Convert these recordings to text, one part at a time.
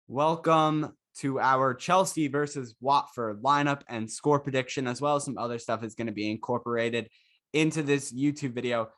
Welcome to our Chelsea versus Watford lineup and score prediction, as well as some other stuff is going to be incorporated into this YouTube video.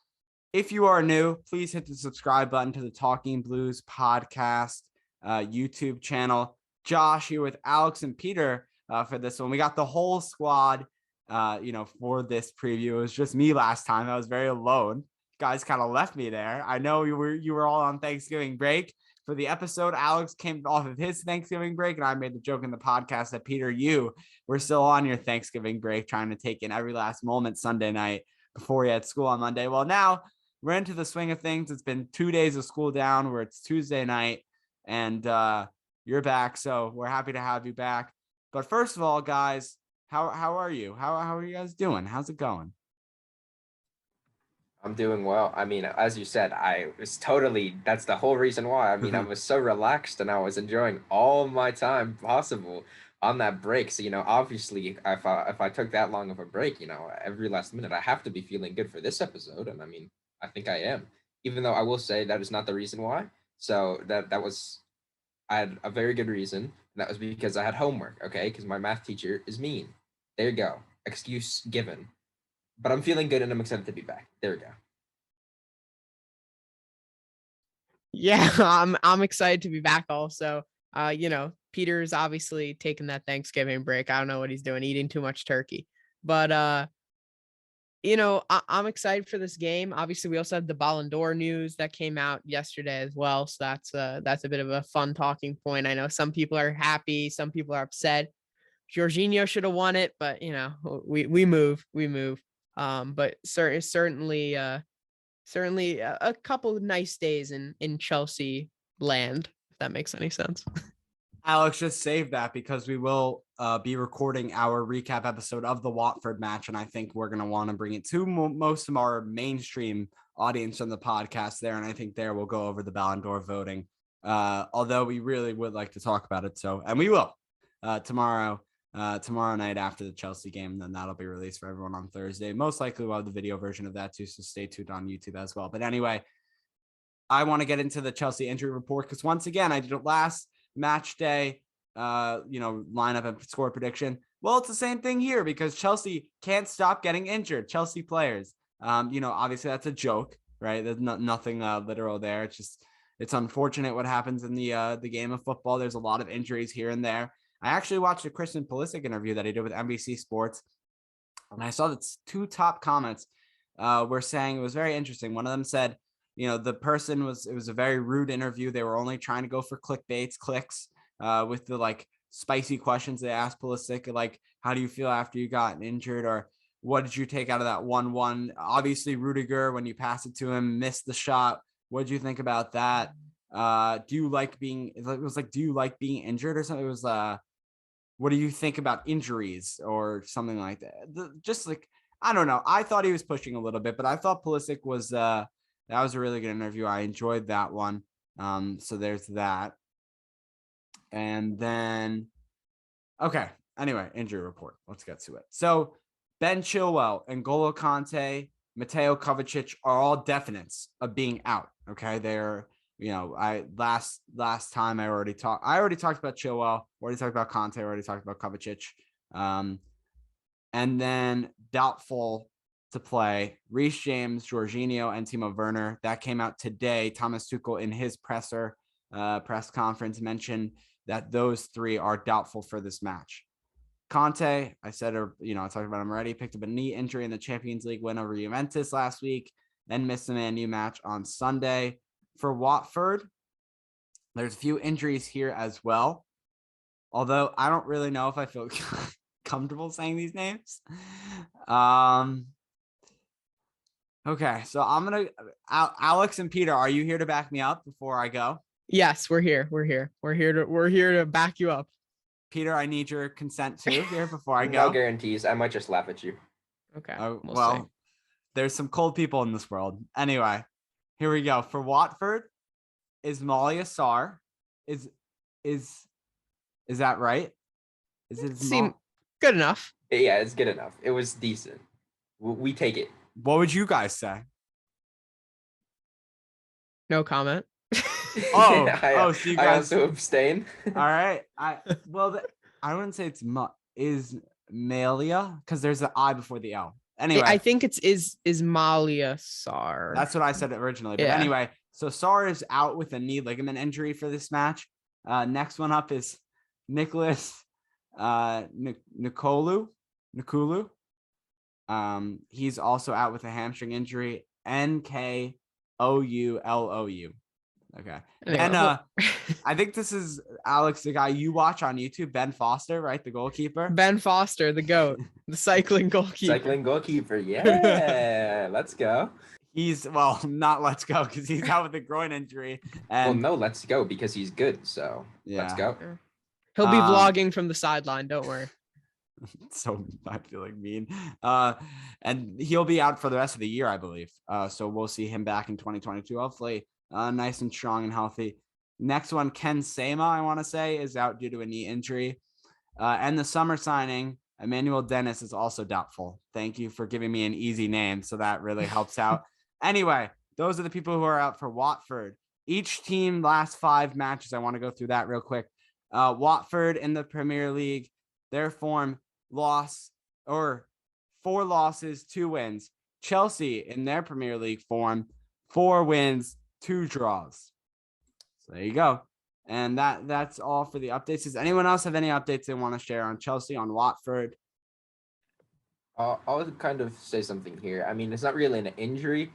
If you are new, please hit the subscribe button to the Talking Blues podcast YouTube channel. Josh here with Alex and Peter for this one. We got the whole squad, for this preview. It was just me last time. I was very alone. You guys kind of left me there. I know you were all on Thanksgiving break. For the episode, Alex came off of his Thanksgiving break, and I made the joke in the podcast that Peter, you were still on your Thanksgiving break, trying to take in every last moment Sunday night before you had school on Monday. Well, now we're into the swing of things. It's been 2 days of school down where it's Tuesday night, and you're back, so we're happy to have you back. But first of all, guys, how are you? How are you guys doing? How's it going? I'm doing well. I mean, as you said, that's the whole reason why. I mean, I was so relaxed and I was enjoying all my time possible on that break. So, obviously if I took that long of a break, every last minute, I have to be feeling good for this episode. And I mean, I think I am, even though I will say that is not the reason why. So I had a very good reason. And that was because I had homework. Okay. Because my math teacher is mean. There you go. Excuse given. But I'm feeling good and I'm excited to be back. There we go. Yeah, I'm excited to be back also. Peter's obviously taking that Thanksgiving break. I don't know what he's doing, eating too much turkey. But I'm excited for this game. Obviously, we also have the Ballon d'Or news that came out yesterday as well. So that's a bit of a fun talking point. I know some people are happy, some people are upset. Jorginho should have won it, but we move. But certainly a couple of nice days in Chelsea land, if that makes any sense. Alex, just save that because we will be recording our recap episode of the Watford match, and I think we're going to want to bring it to most of our mainstream audience on the podcast there, and I think there we'll go over the Ballon d'Or voting, although we really would like to talk about it, and we will tomorrow night after the Chelsea game, and then that'll be released for everyone on Thursday. Most likely we'll have the video version of that too, so stay tuned on YouTube as well. But anyway, I want to get into the Chelsea injury report because once again, I did it last match day, lineup and score prediction. Well, it's the same thing here because Chelsea can't stop getting injured. Chelsea players, obviously that's a joke, right? There's nothing literal there. It's unfortunate what happens in the game of football. There's a lot of injuries here and there. I actually watched a Christian Pulisic interview that he did with NBC Sports, and I saw that two top comments were saying it was very interesting. One of them said, the person it was a very rude interview. They were only trying to go for clicks with the spicy questions they asked Pulisic, like, how do you feel after you got injured? Or what did you take out of that 1-1? Obviously, Rudiger, when you pass it to him, missed the shot. What did you think about that? Do you like being injured or something? It was, what do you think about injuries or something like that? I don't know. I thought he was pushing a little bit, but I thought Pulisic was, that was a really good interview. I enjoyed that one. So there's that. And then, okay. Anyway, injury report. Let's get to it. So Ben Chilwell, N'Golo Kante, Mateo Kovacic are all definites of being out. Okay. They're, last time I already talked about Chilwell, already talked about Kante, already talked about Kovacic. And then doubtful to play, Reece James, Jorginho, and Timo Werner. That came out today. Thomas Tuchel in his press conference mentioned that those three are doubtful for this match. Kante, I talked about him already, picked up a knee injury in the Champions League win over Juventus last week, then missed the Man U match on Sunday. For Watford, there's a few injuries here as well, although I don't really know if I feel comfortable saying these names. Okay, so I'm going to Alex and Peter, are you here to back me up before I go? Yes, we're here. We're here to back you up. Peter, I need your consent too here before I go. No guarantees. I might just laugh at you. Okay. We'll see. There's some cold people in this world. Anyway, here we go. For Watford, Ismaila Sarr is that right? Is it seem good enough? Yeah, it's good enough. It was decent. We take it. What would you guys say? No comment. So you I guys. also abstain. All right. I wouldn't say it's is Malia because there's an I before the L. Anyway, I think is Malia Sar. That's what I said originally. But Yeah. anyway, so Sar is out with a knee ligament injury for this match. Next one up is Nicholas Nikolu. He's also out with a hamstring injury. Nkoulou. Okay. And I think this is Alex, the guy you watch on YouTube, Ben Foster, right? The goalkeeper. Ben Foster, the GOAT, the cycling goalkeeper. Cycling goalkeeper. Yeah, let's go. Not let's go because he's out with a groin injury. And no, let's go because he's good. So let's go. He'll be vlogging from the sideline. Don't worry. So I feel like mean. And he'll be out for the rest of the year, I believe. So we'll see him back in 2022. Hopefully, nice and strong and healthy. Next one, Ken Sema, I want to say, is out due to a knee injury. And the summer signing, Emmanuel Dennis, is also doubtful. Thank you for giving me an easy name. So that really helps out. Anyway, those are the people who are out for Watford. Each team last 5 matches. I want to go through that real quick. Watford in the Premier League, their form, 4 losses, 2 wins. Chelsea in their Premier League form, 4 wins, 2 draws. So there you go. And that's all for the updates. Does anyone else have any updates they want to share on Chelsea, on Watford? I'll kind of say something here. I mean, it's not really an injury,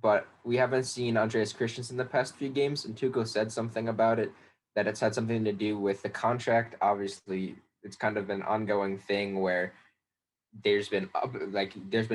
but we haven't seen Andreas Christensen the past few games, and Tuchel said something about it, that it's had something to do with the contract. Obviously, it's kind of an ongoing thing where there's been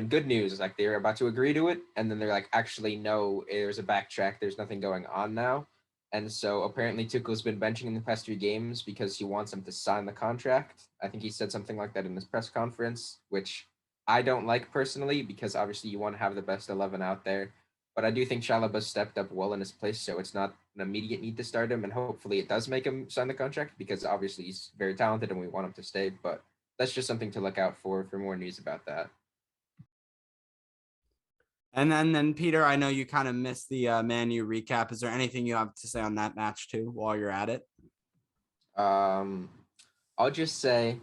good news, like they're about to agree to it, and then they're like, actually, no, there's a backtrack. There's nothing going on now. And so apparently Tuchel's been benching in the past 3 games because he wants him to sign the contract. I think he said something like that in his press conference, which I don't like personally because obviously you want to have the best 11 out there. But I do think Chalobah stepped up well in his place, so it's not an immediate need to start him. And hopefully it does make him sign the contract because obviously he's very talented and we want him to stay. But that's just something to look out for more news about that. And then Peter, I know you kind of missed the Man U recap. Is there anything you have to say on that match too while you're at it? I'll just say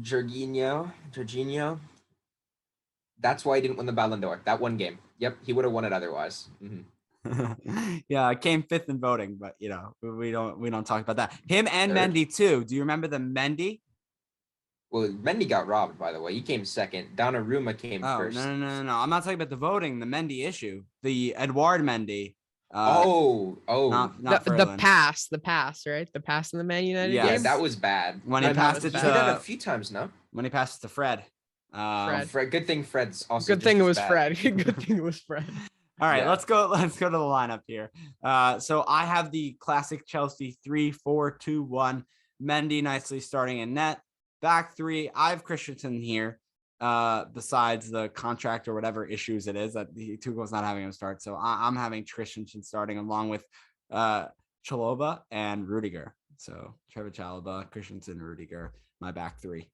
Jorginho. That's why he didn't win the Ballon d'Or. That one game. Yep, he would have won it otherwise. Mm-hmm. Yeah, I came 5th in voting, but we don't talk about that. Him and Mendy too. Do you remember the Mendy? Well, Mendy got robbed, by the way. He came 2nd. Donnarumma came first. No. I'm not talking about the voting, the Mendy issue. The Edouard Mendy. Not the pass, right? The pass in the Man United game. Yeah, that was bad. When he passed it he did that a few times, no? When he passed it to Fred. Fred. Good thing Fred's also. Good thing it was Fred. Good thing it was Fred. All right, let's go to the lineup here. So I have the classic Chelsea 3-4-2-1. Mendy nicely starting in net. Back 3, I have Christensen here. Besides the contract or whatever issues it is that Tuchel's not having him start. So I'm having Christensen starting along with Chalobah and Rudiger. So Trevor Chalobah, Christensen, Rudiger, my back 3.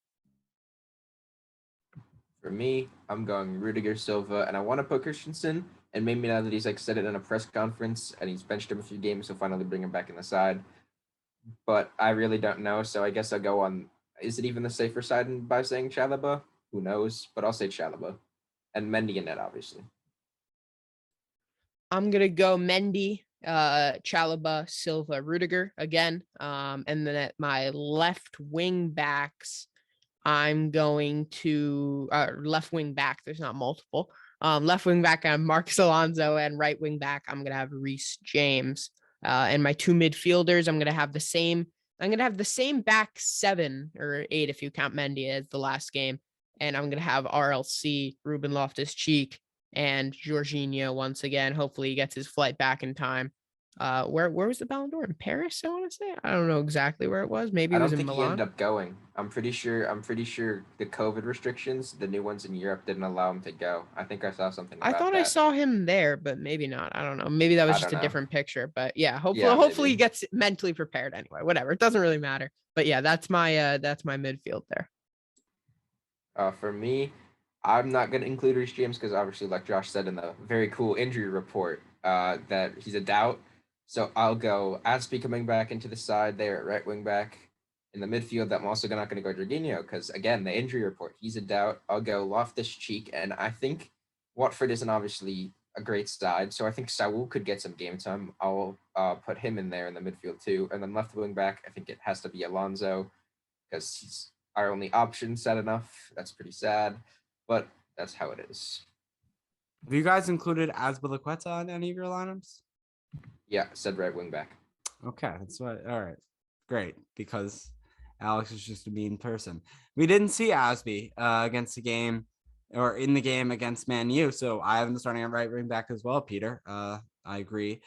For me, I'm going Rudiger, Silva, and I want to put Christensen. And maybe now that he's said it in a press conference and he's benched him a few games, he'll finally bring him back in the side. But I really don't know. So I guess I'll go on. Is it even the safer side by saying Chalobah? Who knows? But I'll say Chalobah. And Mendy in net, obviously. I'm going to go Mendy, Chalobah, Silva, Rudiger again. And then at my left wing backs, I'm going to left wing back. There's not multiple. Left wing back, I'm Marcus Alonso, and right wing back, I'm going to have Reece James. And my 2 midfielders, I'm going to have the same. I'm going to have the same back 7 or 8 if you count Mendy as the last game. And I'm going to have RLC, Ruben Loftus-Cheek, and Jorginho once again. Hopefully he gets his flight back in time. Where was the Ballon d'Or? In Paris, I want to say. I don't know exactly where it was. Maybe it was in Milan. He ended up going. I'm pretty sure the COVID restrictions, the new ones in Europe, didn't allow him to go. I think I saw something about I thought that. I saw him there, but maybe not. I don't know. Maybe that was just a different picture. But yeah, hopefully he gets mentally prepared anyway. Whatever. It doesn't really matter. But yeah, that's my midfield there. For me, I'm not going to include Reece James because obviously, like Josh said in the very cool injury report, that he's a doubt. So I'll go Aspie coming back into the side there at right wing back. In the midfield, I'm also not going to go Jorginho because, again, the injury report, he's a doubt. I'll go Loftus-Cheek, and I think Watford isn't obviously a great side, so I think Saul could get some game time. I'll put him in there in the midfield too. And then left wing back, I think it has to be Alonso because he's our only option, sad enough. That's pretty sad, but that's how it is. Have you guys included Azpilicueta in any of your lineups? Yeah, said right wing back. Okay, that's what. All right, great, because Alex is just a mean person. We didn't see Aspie against the game or in the game against Man U, so I have him starting at right wing back as well, Peter. I agree.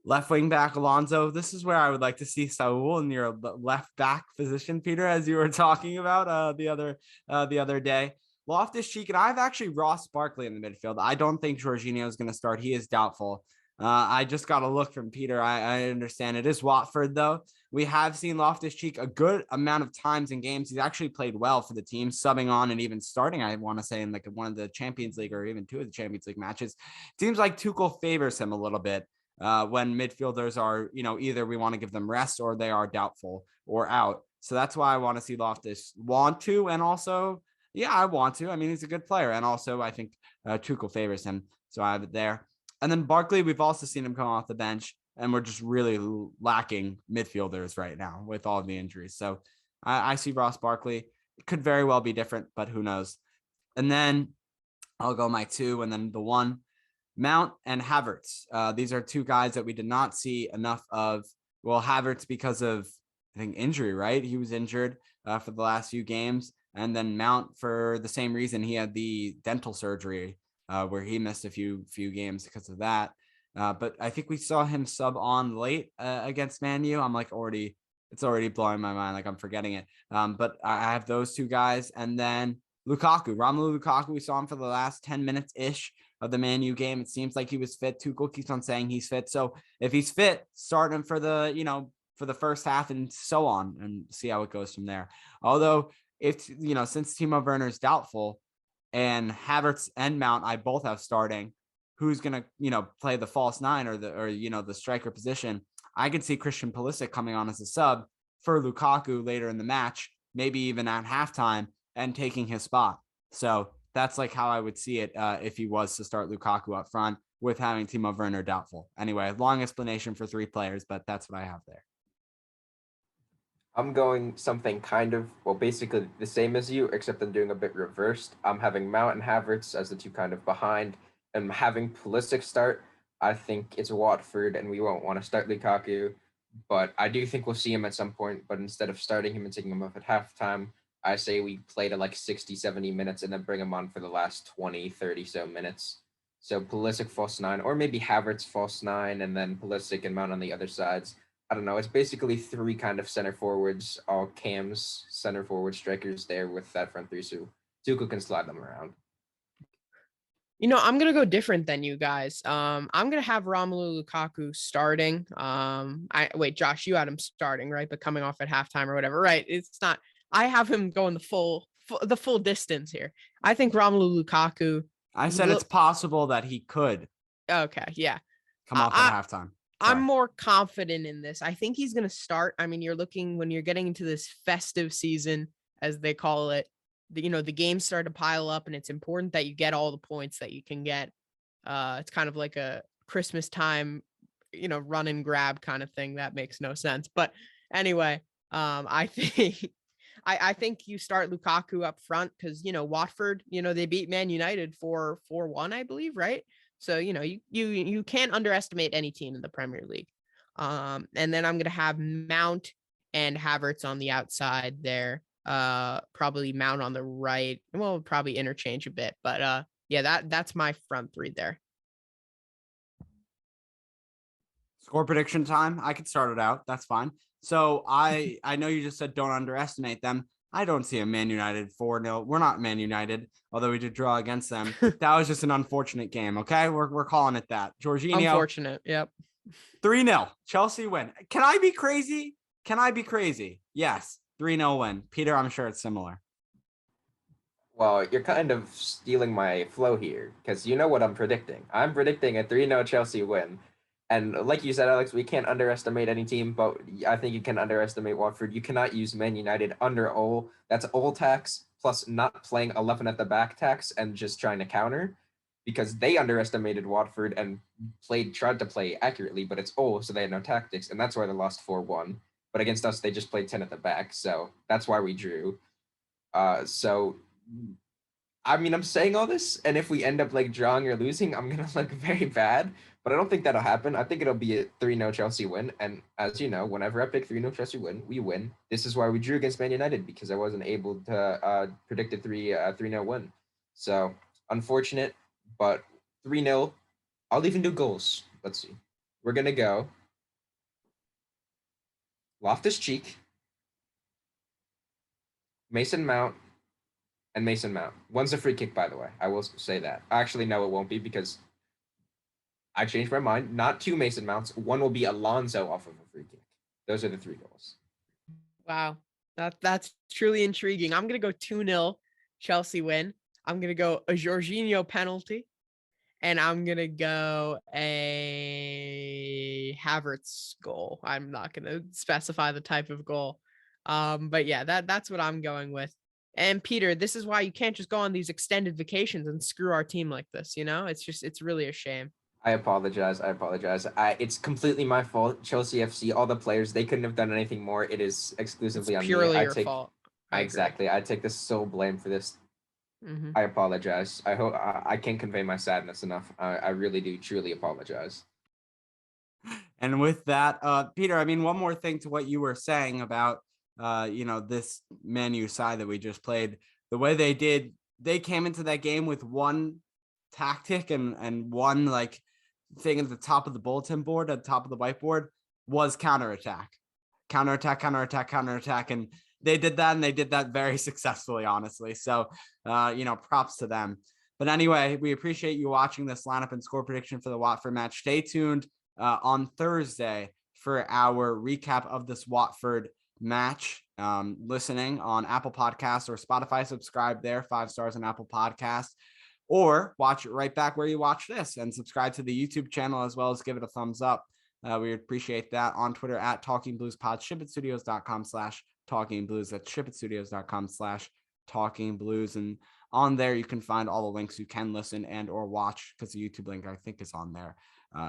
Left wing back Alonso. This is where I would like to see Saul in your left back position, Peter, as you were talking about the other day. Loftus-Cheek, and I have actually Ross Barkley in the midfield. I don't think Jorginho is going to start. He is doubtful. I just got a look from Peter. I understand it is Watford, though. We have seen Loftus-Cheek a good amount of times in games. He's actually played well for the team, subbing on and even starting, I want to say, in like one of the Champions League or even two of the Champions League matches. Seems like Tuchel favors him a little bit when midfielders are, either we want to give them rest or they are doubtful or out. So that's why I want to see Loftus want to, and also, yeah, I want to. I mean, he's a good player. And also, I think Tuchel favors him. So I have it there. And then Barkley, we've also seen him come off the bench, and we're just really lacking midfielders right now with all of the injuries. So I see Ross Barkley. It could very well be different, but who knows? And then I'll go my 2 and then the 1. Mount and Havertz. These are 2 guys that we did not see enough of. Well, Havertz because of, I think, injury, right? He was injured for the last few games. And then Mount for the same reason. He had the dental surgery where he missed a few games because of that. But I think we saw him sub on late against Man U. I'm like it's already blowing my mind. Like I'm forgetting it. But I have those 2 guys. And then Lukaku, Romelu Lukaku, we saw him for the last 10 minutes ish of the Man U game. It seems like he was fit. Tuchel keeps on saying he's fit. So if he's fit, start him for the, for the first half and so on and see how it goes from there. Although if, since Timo Werner is doubtful and Havertz and Mount, I both have starting, who's going to, play the false 9 or the striker position. I could see Christian Pulisic coming on as a sub for Lukaku later in the match, maybe even at halftime and taking his spot. So that's like how I would see it if he was to start Lukaku up front with having Timo Werner doubtful. Anyway, long explanation for 3 players, but that's what I have there. I'm going something basically the same as you, except I'm doing a bit reversed. I'm having Mount and Havertz as the 2 kind of behind, and having Pulisic start. I think it's Watford, and we won't want to start Lukaku, but I do think we'll see him at some point. But instead of starting him and taking him off at halftime, I say we play to like 60, 70 minutes and then bring him on for the last 20, 30 so minutes. So Pulisic false 9, or maybe Havertz false 9, and then Pulisic and Mount on the other sides. I don't know. It's basically 3 kind of center forwards, all cams, center forward strikers there with that front 3, so Tuchel can slide them around. I'm going to go different than you guys. I'm going to have Romelu Lukaku starting. Wait, Josh, you had him starting, right? But coming off at halftime or whatever, right? It's not, I have him going the full distance here. I think Romelu Lukaku. I said it's possible that he could. Okay. Yeah. Come off at halftime. I'm more confident in this. I think he's going to start. I mean, when you're getting into this festive season, as they call it, the games start to pile up, and it's important that you get all the points that you can get. It's kind of like a Christmas time, run and grab kind of thing. That makes no sense. But anyway, I think I think you start Lukaku up front because, Watford, they beat Man United 4-1, I believe, right? So, you can't underestimate any team in the Premier League. And then I'm going to have Mount and Havertz on the outside there. Probably Mount on the right. We'll probably interchange a bit, but yeah, that's my front 3 there. Score prediction time. I could start it out. That's fine. So I know you just said don't underestimate them. I don't see a Man United 4-0. We're not Man United, although we did draw against them. That was just an unfortunate game. Okay, we're calling it that. Jorginho. Unfortunate. Yep. 3-0. Chelsea win. Can I be crazy? Yes. 3-0 win. Peter, I'm sure it's similar. Well, you're kind of stealing my flow here because you know what I'm predicting. I'm predicting a 3-0 Chelsea win. And like you said, Alex, we can't underestimate any team, but I think you can underestimate Watford. You cannot use Man United under Ole. That's Ole tax plus not playing 11 at the back tax and just trying to counter because they underestimated Watford and tried to play accurately, but it's Ole, so they had no tactics. And that's why they lost 4-1. But against us, they just played 10 at the back. So that's why we drew. So I mean, I'm saying all this, and if we end up like drawing or losing, I'm gonna look very bad. But I don't think that'll happen. I think it'll be a 3-0 Chelsea win. And as you know, whenever I pick 3-0 Chelsea win, we win. This is why we drew against Man United because I wasn't able to predict a 3-0 win. So unfortunate, but 3-0. I'll even do goals. Let's see. We're gonna go Loftus-Cheek, Mason Mount, and Mason Mount. One's a free kick, by the way. I will say that. Actually, no, it won't be because I changed my mind. Not 2 Mason Mounts. One will be Alonso off of a free kick. Those are the 3 goals. Wow. That's truly intriguing. I'm going to go 2-0 Chelsea win. I'm going to go a Jorginho penalty. And I'm going to go a Havertz goal. I'm not going to specify the type of goal. But yeah, that's what I'm going with. And Peter, this is why you can't just go on these extended vacations and screw our team like this. It's really a shame. I apologize. It's completely my fault. Chelsea FC, all the players, they couldn't have done anything more. It is exclusively It's on me. purely your fault. Exactly. I take the sole blame for this. Mm-hmm. I apologize. I hope I can't convey my sadness enough. I really do truly apologize. And with that, Peter, I mean, one more thing to what you were saying about, this Man U side that we just played, the way they came into that game with one tactic and one like thing at the top of the bulletin board, at the top of the whiteboard was counterattack. And they did that, and they did that very successfully, honestly. So, props to them. But anyway, we appreciate you watching this lineup and score prediction for the Watford match. Stay tuned on Thursday for our recap of this Watford match. Listening on Apple Podcasts or Spotify, subscribe there, 5 stars on Apple Podcasts, or watch it right back where you watch this and subscribe to the YouTube channel as well as give it a thumbs up. We appreciate that. On Twitter at Talking Blues Pod, shipitstudios.com/Talking Blues. That's shipitstudios.com/Talking Blues. And on there, you can find all the links you can listen and or watch, because the YouTube link, I think, is on there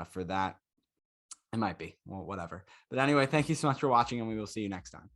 for that. It might be. Well, whatever. But anyway, thank you so much for watching, and we will see you next time.